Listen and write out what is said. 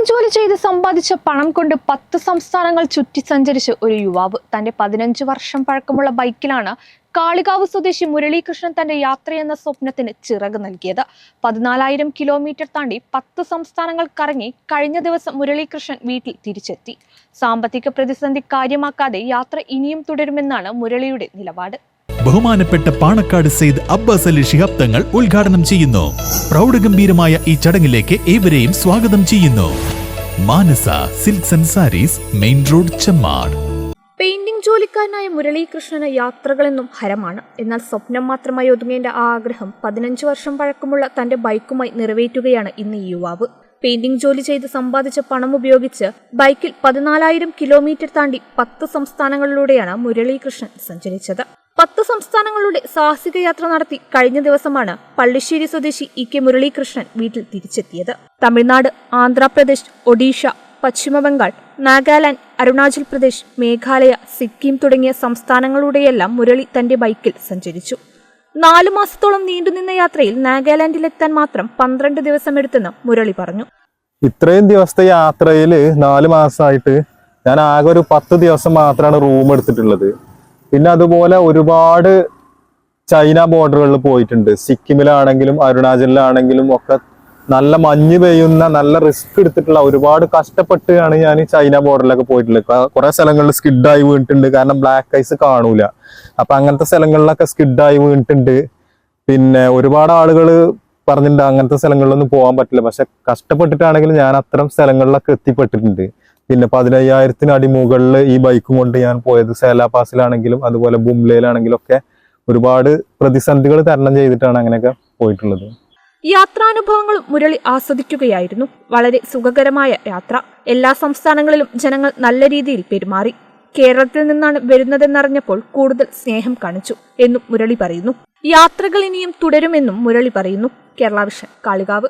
ജോലി ചെയ്ത് സമ്പാദിച്ച പണം കൊണ്ട് 10 സംസ്ഥാനങ്ങൾ ചുറ്റി സഞ്ചരിച്ച ഒരു യുവാവ് തന്റെ 15 വർഷം പഴക്കമുള്ള ബൈക്കിലാണ് കാളികാവ് സ്വദേശി മുരളീകൃഷ്ണൻ തന്റെ യാത്രയെന്ന സ്വപ്നത്തിന് ചിറക് നൽകിയത്. 14,000 കിലോമീറ്റർ താണ്ടി 10 സംസ്ഥാനങ്ങൾ കറങ്ങി കഴിഞ്ഞ ദിവസം മുരളീകൃഷ്ണൻ വീട്ടിൽ തിരിച്ചെത്തി. സാമ്പത്തിക പ്രതിസന്ധി കാര്യമാക്കാതെ യാത്ര ഇനിയും തുടരുമെന്നാണ് മുരളിയുടെ നിലപാട്. ബഹുമാനപ്പെട്ട പാണക്കാട് സെയ്ദ് അബ്ബാസ് അലി ശിഹാബ് തങ്ങൾ ഉദ്ഘാടനം ചെയ്യുന്നു. പ്രൗഢഗംഭീരമായ ഈ ചടങ്ങിലേക്ക് ഏവരെയും സ്വാഗതം ചെയ്യുന്നു. Manasa silks and sarees, main road, Chemmad. Painting ജോലിക്കാരനായ മുരളീകൃഷ്ണന് യാത്രകളെന്നും ഹരമാണ്. എന്നാൽ സ്വപ്നം മാത്രമായി ഒതുങ്ങേണ്ട ആ ആഗ്രഹം 15 വർഷം പഴക്കമുള്ള തന്റെ ബൈക്കുമായി നിറവേറ്റുകയാണ് ഇന്ന് ഈ യുവാവ്. പെയിന്റിംഗ് ജോലി ചെയ്ത് സമ്പാദിച്ച പണം ഉപയോഗിച്ച് ബൈക്കിൽ 14,000 കിലോമീറ്റർ താണ്ടി 10 സംസ്ഥാനങ്ങളിലൂടെയാണ് മുരളീകൃഷ്ണൻ സഞ്ചരിച്ചത്. 10 സംസ്ഥാനങ്ങളുടെ സാഹസിക യാത്ര നടത്തി കഴിഞ്ഞ ദിവസമാണ് പള്ളിശ്ശേരി സ്വദേശി കെ മുരളീകൃഷ്ണൻ വീട്ടിൽ തിരിച്ചെത്തിയത്. തമിഴ്നാട്, ആന്ധ്രാപ്രദേശ്, ഒഡീഷ, പശ്ചിമബംഗാൾ, നാഗാലാൻഡ്, അരുണാചൽ പ്രദേശ്, മേഘാലയ, സിക്കിം തുടങ്ങിയ സംസ്ഥാനങ്ങളുടെയെല്ലാം മുരളി തന്റെ ബൈക്കിൽ സഞ്ചരിച്ചു. 4 മാസത്തോളം നീണ്ടുനിന്ന യാത്രയിൽ നാഗാലാൻഡിലെത്താൻ മാത്രം 12 ദിവസമെടുത്തെന്ന് മുരളി പറഞ്ഞു. ഇത്രയും ദിവസത്തെ യാത്രയിൽ 4 മാസമായിട്ട് ഞാൻ ആകെ ഒരു 10 ദിവസം മാത്രമാണ് റൂം എടുത്തിട്ടുള്ളത്. പിന്നെ അതുപോലെ ഒരുപാട് ചൈന ബോർഡറുകളിൽ പോയിട്ടുണ്ട്. സിക്കിമിലാണെങ്കിലും അരുണാചലിലാണെങ്കിലും ഒക്കെ നല്ല മഞ്ഞ് പെയ്യുന്ന, നല്ല റിസ്ക് എടുത്തിട്ടുള്ള, ഒരുപാട് കഷ്ടപ്പെട്ടാണ് ഞാൻ ചൈന ബോർഡറിലൊക്കെ പോയിട്ടുള്ളത്. കുറെ സ്ഥലങ്ങളിൽ സ്കിഡായി വീണിട്ടുണ്ട്, കാരണം ബ്ലാക്ക് ഐസ് കാണൂല. അപ്പൊ അങ്ങനത്തെ സ്ഥലങ്ങളിലൊക്കെ സ്കിഡായി വീണിട്ടുണ്ട്. പിന്നെ ഒരുപാട് ആളുകൾ പറഞ്ഞിട്ടുണ്ട് അങ്ങനത്തെ സ്ഥലങ്ങളിലൊന്നും പോകാൻ പറ്റില്ല. പക്ഷെ കഷ്ടപ്പെട്ടിട്ടാണെങ്കിലും ഞാൻ അത്തരം സ്ഥലങ്ങളിലൊക്കെ എത്തിപ്പെട്ടിട്ടുണ്ട്. പിന്നെ 15,000 അടി മുകളിൽ ഈ ബൈക്കും കൊണ്ട് ഞാൻ പോയത്. സേലാ പാസിലാണെങ്കിലും അതുപോലെ ബുംലയിലാണെങ്കിലും ഒക്കെ ഒരുപാട് പ്രതിസന്ധികൾ തരണം ചെയ്തിട്ടാണ് അങ്ങനെയൊക്കെ പോയിട്ടുള്ളത്. യാത്രാനുഭവങ്ങളും മുരളി ആസ്വദിക്കുകയായിരുന്നു. വളരെ സുഖകരമായ യാത്ര. എല്ലാ സംസ്ഥാനങ്ങളിലും ജനങ്ങൾ നല്ല രീതിയിൽ പെരുമാറി. കേരളത്തിൽ നിന്നാണ് വരുന്നതെന്നറിഞ്ഞപ്പോൾ കൂടുതൽ സ്നേഹം കാണിച്ചു എന്നും മുരളി പറയുന്നു. യാത്രകൾ ഇനിയും തുടരുമെന്നും മുരളി പറയുന്നു. കേരള വിഷൻ, കാളികാവ്.